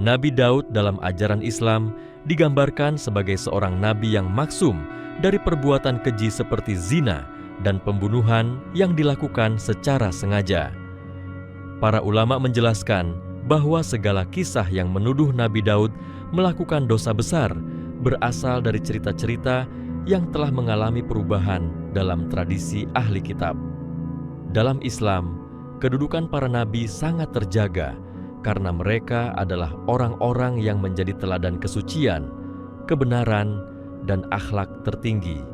Nabi Daud dalam ajaran Islam digambarkan sebagai seorang nabi yang maksum dari perbuatan keji seperti zina dan pembunuhan yang dilakukan secara sengaja. Para ulama menjelaskan bahwa segala kisah yang menuduh Nabi Daud melakukan dosa besar berasal dari cerita-cerita yang telah mengalami perubahan dalam tradisi ahli kitab. Dalam Islam, kedudukan para nabi sangat terjaga karena mereka adalah orang-orang yang menjadi teladan kesucian, kebenaran, dan akhlak tertinggi.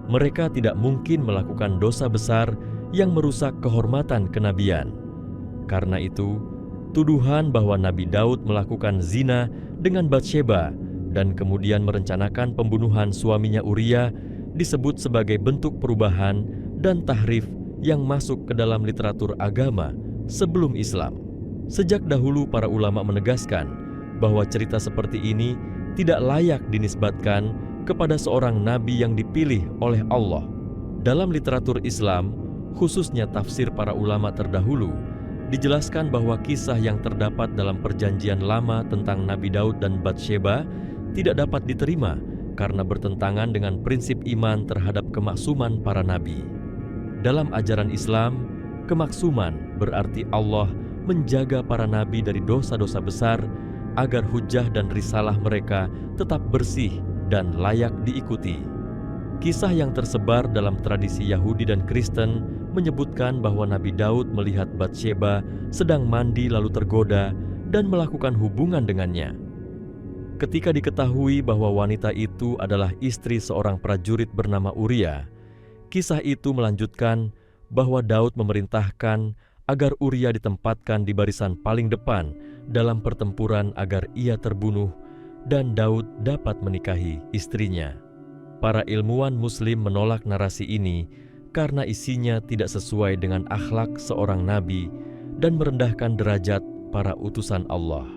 Mereka tidak mungkin melakukan dosa besar yang merusak kehormatan kenabian. Karena itu, tuduhan bahwa Nabi Daud melakukan zina dengan Batsheba dan kemudian merencanakan pembunuhan suaminya Uria disebut sebagai bentuk perubahan dan tahrif yang masuk ke dalam literatur agama sebelum Islam. Sejak dahulu para ulama menegaskan bahwa cerita seperti ini tidak layak dinisbatkan kepada seorang nabi yang dipilih oleh Allah. Dalam literatur Islam, khususnya tafsir para ulama terdahulu, dijelaskan bahwa kisah yang terdapat dalam Perjanjian Lama tentang Nabi Daud dan Batsheba tidak dapat diterima karena bertentangan dengan prinsip iman terhadap kemaksuman para nabi. Dalam ajaran Islam, kemaksuman berarti Allah menjaga para nabi dari dosa-dosa besar agar hujah dan risalah mereka tetap bersih dan layak diikuti. Kisah yang tersebar dalam tradisi Yahudi dan Kristen menyebutkan bahwa Nabi Daud melihat Batsheba sedang mandi lalu tergoda dan melakukan hubungan dengannya. Ketika diketahui bahwa wanita itu adalah istri seorang prajurit bernama Uria, kisah itu melanjutkan bahwa Daud memerintahkan agar Uria ditempatkan di barisan paling depan dalam pertempuran agar ia terbunuh dan Daud dapat menikahi istrinya. Para ilmuwan Muslim menolak narasi ini karena isinya tidak sesuai dengan akhlak seorang nabi dan merendahkan derajat para utusan Allah.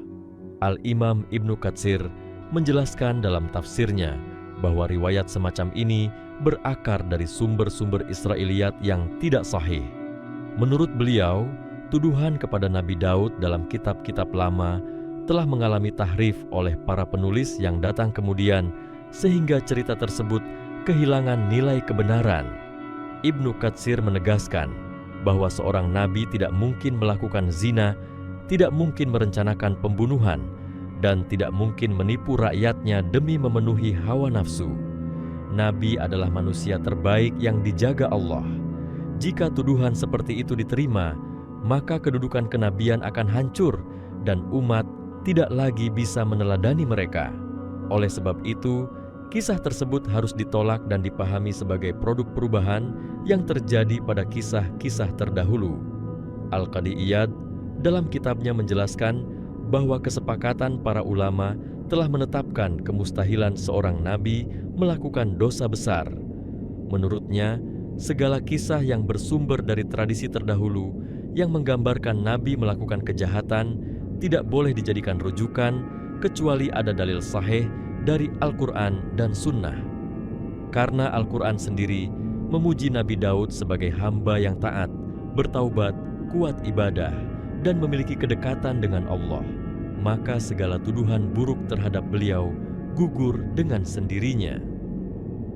Al-Imam Ibnu Katsir menjelaskan dalam tafsirnya bahwa riwayat semacam ini berakar dari sumber-sumber Israiliyat yang tidak sahih. Menurut beliau, tuduhan kepada Nabi Daud dalam kitab-kitab lama telah mengalami tahrif oleh para penulis yang datang kemudian sehingga cerita tersebut kehilangan nilai kebenaran. Ibnu Katsir menegaskan bahwa seorang nabi tidak mungkin melakukan zina, tidak mungkin merencanakan pembunuhan, dan tidak mungkin menipu rakyatnya demi memenuhi hawa nafsu. Nabi adalah manusia terbaik yang dijaga Allah. Jika tuduhan seperti itu diterima, maka kedudukan kenabian akan hancur dan umat tidak lagi bisa meneladani mereka. Oleh sebab itu, kisah tersebut harus ditolak dan dipahami sebagai produk perubahan yang terjadi pada kisah-kisah terdahulu. Al-Qadi Iyad dalam kitabnya menjelaskan bahwa kesepakatan para ulama telah menetapkan kemustahilan seorang nabi melakukan dosa besar. Menurutnya, segala kisah yang bersumber dari tradisi terdahulu yang menggambarkan nabi melakukan kejahatan tidak boleh dijadikan rujukan kecuali ada dalil sahih dari Al-Quran dan Sunnah. Karena Al-Quran sendiri memuji Nabi Daud sebagai hamba yang taat, bertaubat, kuat ibadah, dan memiliki kedekatan dengan Allah, maka segala tuduhan buruk terhadap beliau gugur dengan sendirinya.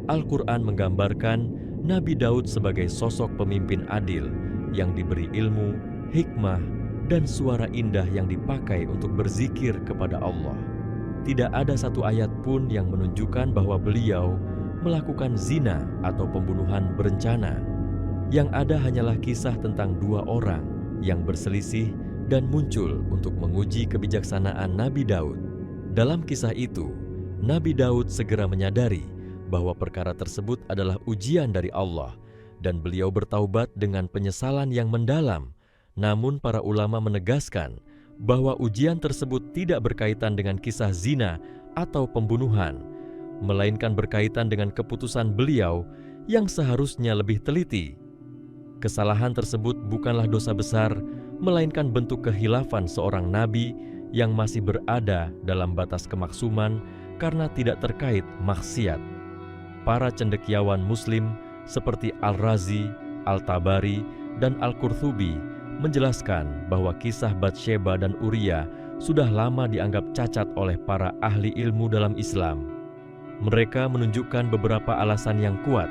Al-Quran menggambarkan Nabi Daud sebagai sosok pemimpin adil yang diberi ilmu, hikmah, dan suara indah yang dipakai untuk berzikir kepada Allah. Tidak ada satu ayat pun yang menunjukkan bahwa beliau melakukan zina atau pembunuhan berencana. Yang ada hanyalah kisah tentang dua orang yang berselisih dan muncul untuk menguji kebijaksanaan Nabi Daud. Dalam kisah itu, Nabi Daud segera menyadari bahwa perkara tersebut adalah ujian dari Allah dan beliau bertaubat dengan penyesalan yang mendalam. Namun para ulama menegaskan bahwa ujian tersebut tidak berkaitan dengan kisah zina atau pembunuhan, melainkan berkaitan dengan keputusan beliau yang seharusnya lebih teliti. Kesalahan tersebut bukanlah dosa besar, melainkan bentuk kehilafan seorang nabi yang masih berada dalam batas kemaksuman karena tidak terkait maksiat. Para cendekiawan Muslim seperti Al-Razi, Al-Tabari, dan Al-Qurtubi menjelaskan bahwa kisah Batsheba dan Uria sudah lama dianggap cacat oleh para ahli ilmu dalam Islam. Mereka menunjukkan beberapa alasan yang kuat.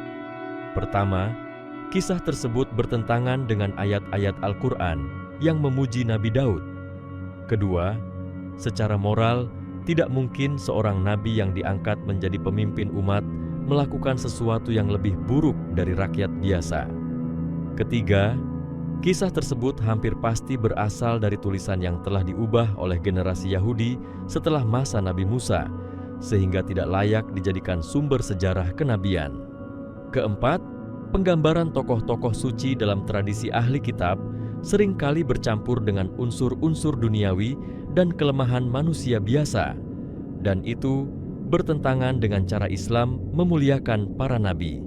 Pertama, kisah tersebut bertentangan dengan ayat-ayat Al-Quran yang memuji Nabi Daud. Kedua, secara moral, tidak mungkin seorang nabi yang diangkat menjadi pemimpin umat melakukan sesuatu yang lebih buruk dari rakyat biasa. Ketiga, kisah tersebut hampir pasti berasal dari tulisan yang telah diubah oleh generasi Yahudi setelah masa Nabi Musa, sehingga tidak layak dijadikan sumber sejarah kenabian. Keempat, penggambaran tokoh-tokoh suci dalam tradisi ahli kitab seringkali bercampur dengan unsur-unsur duniawi dan kelemahan manusia biasa, dan itu bertentangan dengan cara Islam memuliakan para nabi.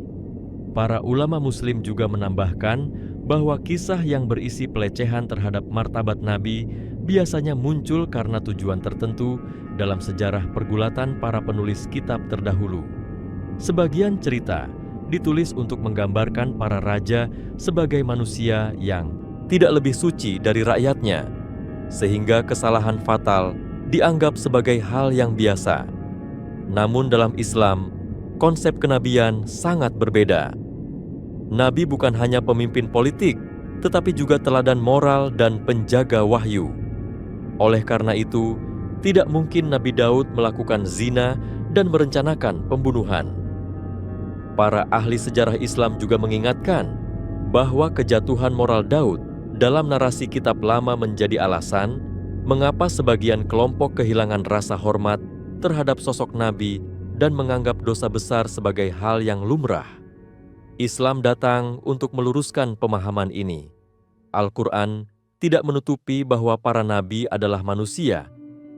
Para ulama Muslim juga menambahkan bahwa kisah yang berisi pelecehan terhadap martabat nabi biasanya muncul karena tujuan tertentu dalam sejarah pergulatan para penulis kitab terdahulu. Sebagian cerita ditulis untuk menggambarkan para raja sebagai manusia yang tidak lebih suci dari rakyatnya, sehingga kesalahan fatal dianggap sebagai hal yang biasa. Namun dalam Islam, konsep kenabian sangat berbeda. Nabi bukan hanya pemimpin politik, tetapi juga teladan moral dan penjaga wahyu. Oleh karena itu, tidak mungkin Nabi Daud melakukan zina dan merencanakan pembunuhan. Para ahli sejarah Islam juga mengingatkan bahwa kejatuhan moral Daud dalam narasi kitab lama menjadi alasan mengapa sebagian kelompok kehilangan rasa hormat terhadap sosok Nabi dan menganggap dosa besar sebagai hal yang lumrah. Islam datang untuk meluruskan pemahaman ini. Al-Quran tidak menutupi bahwa para nabi adalah manusia,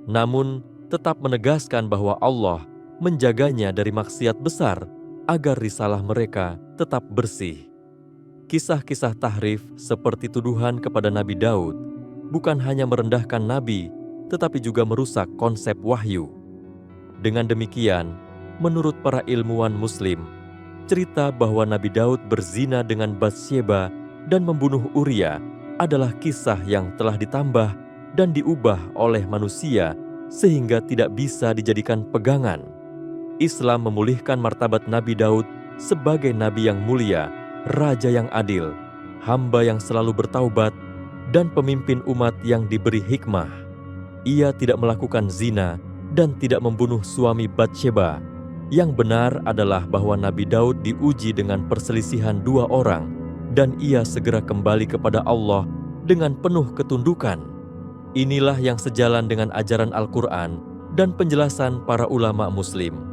namun tetap menegaskan bahwa Allah menjaganya dari maksiat besar agar risalah mereka tetap bersih. Kisah-kisah tahrif seperti tuduhan kepada Nabi Daud bukan hanya merendahkan Nabi, tetapi juga merusak konsep wahyu. Dengan demikian, menurut para ilmuwan Muslim, cerita bahwa Nabi Daud berzina dengan Batsyeba dan membunuh Uria adalah kisah yang telah ditambah dan diubah oleh manusia sehingga tidak bisa dijadikan pegangan. Islam memulihkan martabat Nabi Daud sebagai nabi yang mulia, raja yang adil, hamba yang selalu bertaubat, dan pemimpin umat yang diberi hikmah. Ia tidak melakukan zina dan tidak membunuh suami Batsyeba. Yang benar adalah bahwa Nabi Daud diuji dengan perselisihan dua orang, dan ia segera kembali kepada Allah dengan penuh ketundukan. Inilah yang sejalan dengan ajaran Al-Quran dan penjelasan para ulama Muslim.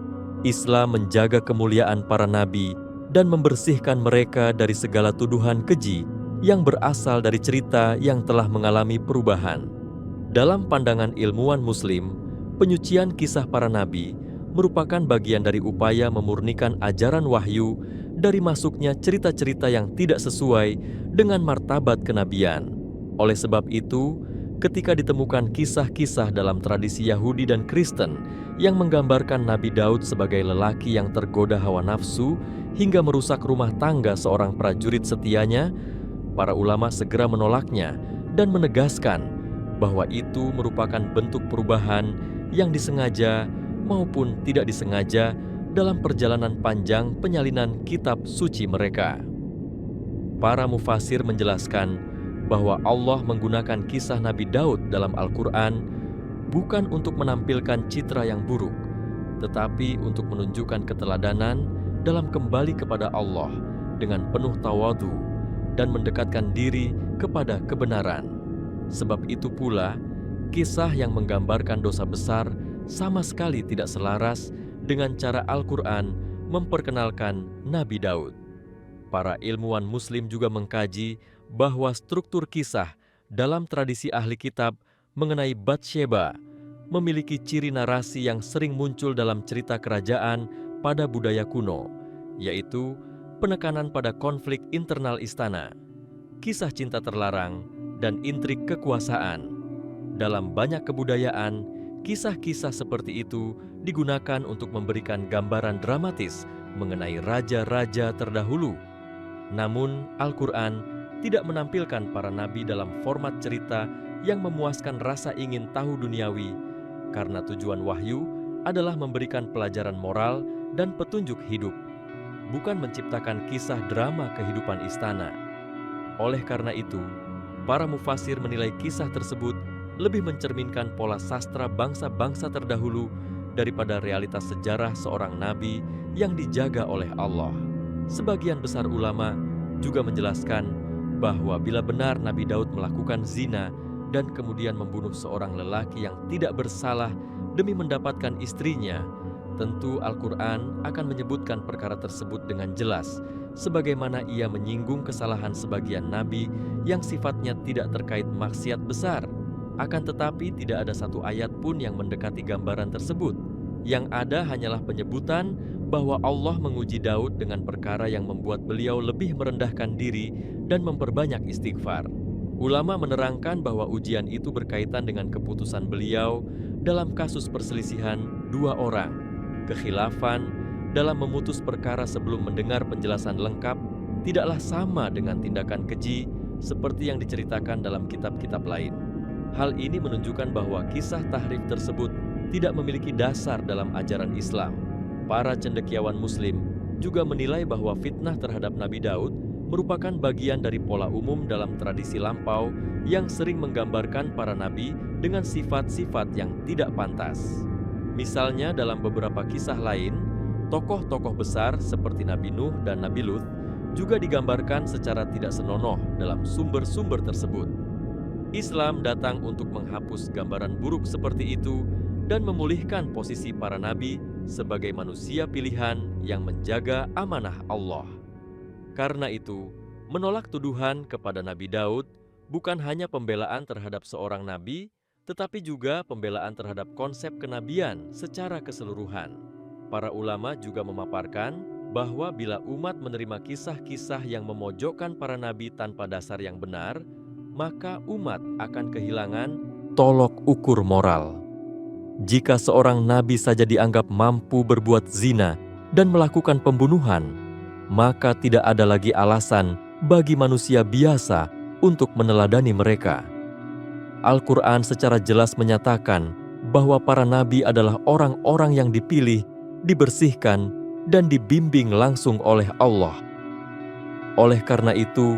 Islam menjaga kemuliaan para nabi dan membersihkan mereka dari segala tuduhan keji yang berasal dari cerita yang telah mengalami perubahan. Dalam pandangan ilmuwan Muslim, penyucian kisah para nabi merupakan bagian dari upaya memurnikan ajaran wahyu dari masuknya cerita-cerita yang tidak sesuai dengan martabat kenabian. Oleh sebab itu, ketika ditemukan kisah-kisah dalam tradisi Yahudi dan Kristen yang menggambarkan Nabi Daud sebagai lelaki yang tergoda hawa nafsu hingga merusak rumah tangga seorang prajurit setianya, para ulama segera menolaknya dan menegaskan bahwa itu merupakan bentuk perubahan yang disengaja maupun tidak disengaja dalam perjalanan panjang penyalinan kitab suci mereka. Para mufasir menjelaskan bahwa Allah menggunakan kisah Nabi Daud dalam Al-Quran bukan untuk menampilkan citra yang buruk, tetapi untuk menunjukkan keteladanan dalam kembali kepada Allah dengan penuh tawadhu dan mendekatkan diri kepada kebenaran. Sebab itu pula, kisah yang menggambarkan dosa besar sama sekali tidak selaras dengan cara Al-Quran memperkenalkan Nabi Daud. Para ilmuwan Muslim juga mengkaji bahwa struktur kisah dalam tradisi ahli kitab mengenai Batsyeba memiliki ciri narasi yang sering muncul dalam cerita kerajaan pada budaya kuno, yaitu penekanan pada konflik internal istana, kisah cinta terlarang, dan intrik kekuasaan. Dalam banyak kebudayaan, kisah-kisah seperti itu digunakan untuk memberikan gambaran dramatis mengenai raja-raja terdahulu. Namun, Al-Quran tidak menampilkan para nabi dalam format cerita yang memuaskan rasa ingin tahu duniawi, karena tujuan wahyu adalah memberikan pelajaran moral dan petunjuk hidup, bukan menciptakan kisah drama kehidupan istana. Oleh karena itu, para mufasir menilai kisah tersebut lebih mencerminkan pola sastra bangsa-bangsa terdahulu daripada realitas sejarah seorang nabi yang dijaga oleh Allah. Sebagian besar ulama juga menjelaskan bahwa bila benar Nabi Daud melakukan zina dan kemudian membunuh seorang lelaki yang tidak bersalah demi mendapatkan istrinya, tentu Al-Quran akan menyebutkan perkara tersebut dengan jelas, sebagaimana ia menyinggung kesalahan sebagian nabi yang sifatnya tidak terkait maksiat besar. Akan tetapi tidak ada satu ayat pun yang mendekati gambaran tersebut. Yang ada hanyalah penyebutan bahwa Allah menguji Daud dengan perkara yang membuat beliau lebih merendahkan diri dan memperbanyak istighfar. Ulama menerangkan bahwa ujian itu berkaitan dengan keputusan beliau dalam kasus perselisihan dua orang. Kekhilafan dalam memutus perkara sebelum mendengar penjelasan lengkap tidaklah sama dengan tindakan keji seperti yang diceritakan dalam kitab-kitab lain. Hal ini menunjukkan bahwa kisah tahrif tersebut tidak memiliki dasar dalam ajaran Islam. Para cendekiawan Muslim juga menilai bahwa fitnah terhadap Nabi Daud merupakan bagian dari pola umum dalam tradisi lampau yang sering menggambarkan para nabi dengan sifat-sifat yang tidak pantas. Misalnya dalam beberapa kisah lain, tokoh-tokoh besar seperti Nabi Nuh dan Nabi Lut juga digambarkan secara tidak senonoh dalam sumber-sumber tersebut. Islam datang untuk menghapus gambaran buruk seperti itu dan memulihkan posisi para nabi sebagai manusia pilihan yang menjaga amanah Allah. Karena itu, menolak tuduhan kepada Nabi Daud bukan hanya pembelaan terhadap seorang nabi, tetapi juga pembelaan terhadap konsep kenabian secara keseluruhan. Para ulama juga memaparkan bahwa bila umat menerima kisah-kisah yang memojokkan para nabi tanpa dasar yang benar, maka umat akan kehilangan tolok ukur moral. Jika seorang nabi saja dianggap mampu berbuat zina dan melakukan pembunuhan, maka tidak ada lagi alasan bagi manusia biasa untuk meneladani mereka. Al-Quran secara jelas menyatakan bahwa para nabi adalah orang-orang yang dipilih, dibersihkan, dan dibimbing langsung oleh Allah. Oleh karena itu,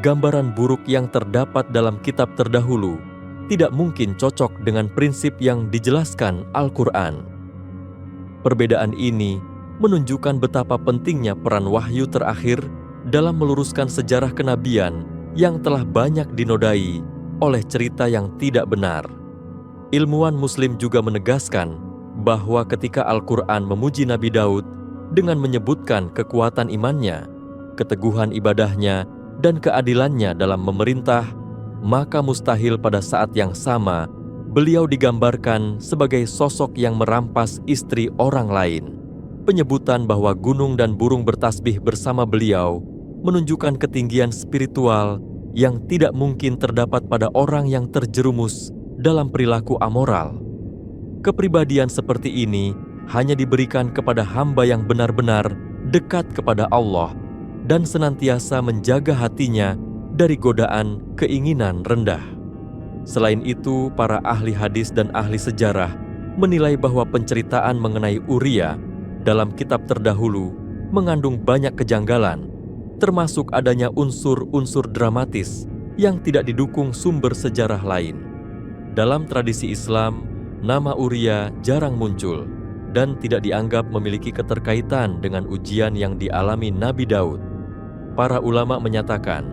gambaran buruk yang terdapat dalam kitab terdahulu tidak mungkin cocok dengan prinsip yang dijelaskan Al-Quran. Perbedaan ini menunjukkan betapa pentingnya peran wahyu terakhir dalam meluruskan sejarah kenabian yang telah banyak dinodai oleh cerita yang tidak benar. Ilmuwan Muslim juga menegaskan bahwa ketika Al-Quran memuji Nabi Daud dengan menyebutkan kekuatan imannya, keteguhan ibadahnya, dan keadilannya dalam memerintah, maka mustahil pada saat yang sama beliau digambarkan sebagai sosok yang merampas istri orang lain. Penyebutan bahwa gunung dan burung bertasbih bersama beliau menunjukkan ketinggian spiritual yang tidak mungkin terdapat pada orang yang terjerumus dalam perilaku amoral. Kepribadian seperti ini hanya diberikan kepada hamba yang benar-benar dekat kepada Allah dan senantiasa menjaga hatinya dari godaan keinginan rendah. Selain itu, para ahli hadis dan ahli sejarah menilai bahwa penceritaan mengenai Uria dalam kitab terdahulu mengandung banyak kejanggalan, termasuk adanya unsur-unsur dramatis yang tidak didukung sumber sejarah lain. Dalam tradisi Islam, nama Uria jarang muncul dan tidak dianggap memiliki keterkaitan dengan ujian yang dialami Nabi Daud. Para ulama menyatakan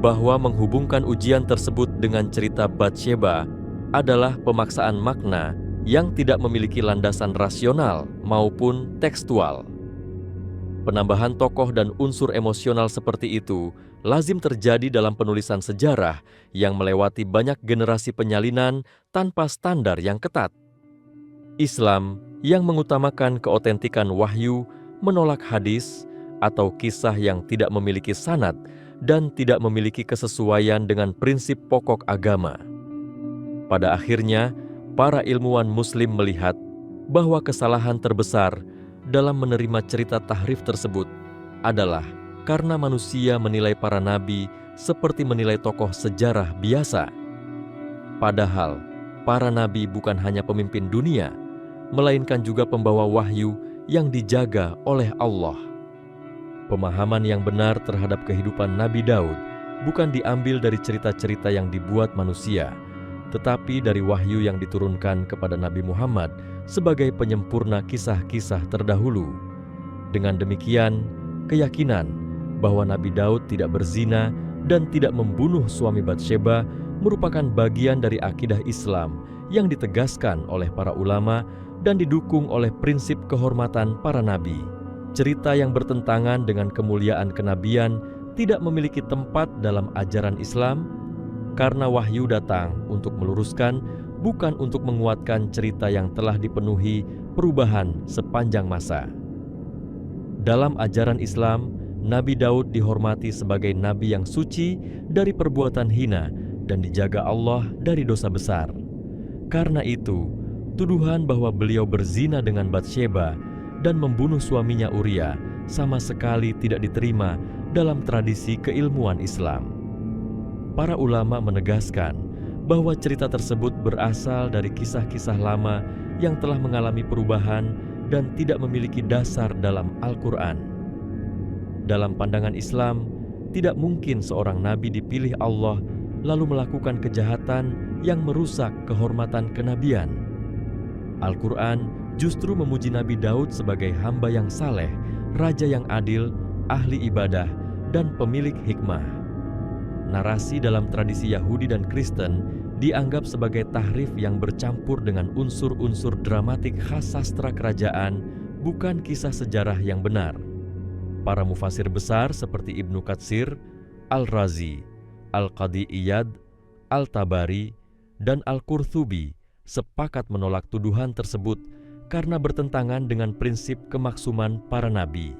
bahwa menghubungkan ujian tersebut dengan cerita Batsheba adalah pemaksaan makna yang tidak memiliki landasan rasional maupun tekstual. Penambahan tokoh dan unsur emosional seperti itu lazim terjadi dalam penulisan sejarah yang melewati banyak generasi penyalinan tanpa standar yang ketat. Islam yang mengutamakan keotentikan wahyu menolak hadis atau kisah yang tidak memiliki sanad dan tidak memiliki kesesuaian dengan prinsip pokok agama. Pada akhirnya, para ilmuwan Muslim melihat bahwa kesalahan terbesar dalam menerima cerita tahrif tersebut adalah karena manusia menilai para nabi seperti menilai tokoh sejarah biasa. Padahal, para nabi bukan hanya pemimpin dunia, melainkan juga pembawa wahyu yang dijaga oleh Allah. Pemahaman yang benar terhadap kehidupan Nabi Daud bukan diambil dari cerita-cerita yang dibuat manusia, tetapi dari wahyu yang diturunkan kepada Nabi Muhammad sebagai penyempurna kisah-kisah terdahulu. Dengan demikian, keyakinan bahwa Nabi Daud tidak berzina dan tidak membunuh suami Batsyeba merupakan bagian dari akidah Islam yang ditegaskan oleh para ulama dan didukung oleh prinsip kehormatan para nabi. Cerita yang bertentangan dengan kemuliaan kenabian tidak memiliki tempat dalam ajaran Islam, karena wahyu datang untuk meluruskan, bukan untuk menguatkan cerita yang telah dipenuhi perubahan sepanjang masa. Dalam ajaran Islam, Nabi Daud dihormati sebagai nabi yang suci dari perbuatan hina dan dijaga Allah dari dosa besar. Karena itu, tuduhan bahwa beliau berzina dengan Batsyeba dan membunuh suaminya Uria sama sekali tidak diterima dalam tradisi keilmuan Islam. Para ulama menegaskan bahwa cerita tersebut berasal dari kisah-kisah lama yang telah mengalami perubahan dan tidak memiliki dasar dalam Al-Quran. Dalam pandangan Islam, tidak mungkin seorang nabi dipilih Allah lalu melakukan kejahatan yang merusak kehormatan kenabian. Al-Quran justru memuji Nabi Daud sebagai hamba yang saleh, raja yang adil, ahli ibadah, dan pemilik hikmah. Narasi dalam tradisi Yahudi dan Kristen dianggap sebagai tahrif yang bercampur dengan unsur-unsur dramatik khas sastra kerajaan, bukan kisah sejarah yang benar. Para mufasir besar seperti Ibnu Katsir, Al-Razi, Al-Qadi Iyad, Al-Tabari, dan Al-Qurtubi sepakat menolak tuduhan tersebut karena bertentangan dengan prinsip kemaksuman para nabi.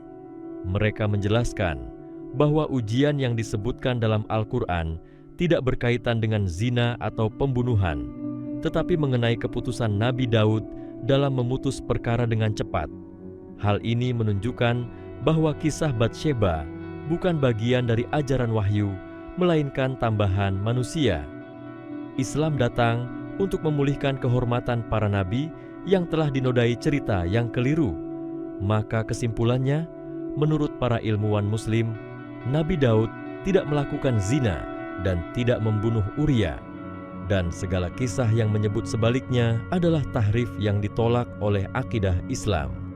Mereka menjelaskan bahwa ujian yang disebutkan dalam Al-Quran tidak berkaitan dengan zina atau pembunuhan, tetapi mengenai keputusan Nabi Daud dalam memutus perkara dengan cepat. Hal ini menunjukkan bahwa kisah Batsyeba bukan bagian dari ajaran wahyu, melainkan tambahan manusia. Islam datang untuk memulihkan kehormatan para nabi yang telah dinodai cerita yang keliru. Maka kesimpulannya, menurut para ilmuwan Muslim, Nabi Daud tidak melakukan zina dan tidak membunuh Uria, dan segala kisah yang menyebut sebaliknya adalah tahrif yang ditolak oleh akidah Islam.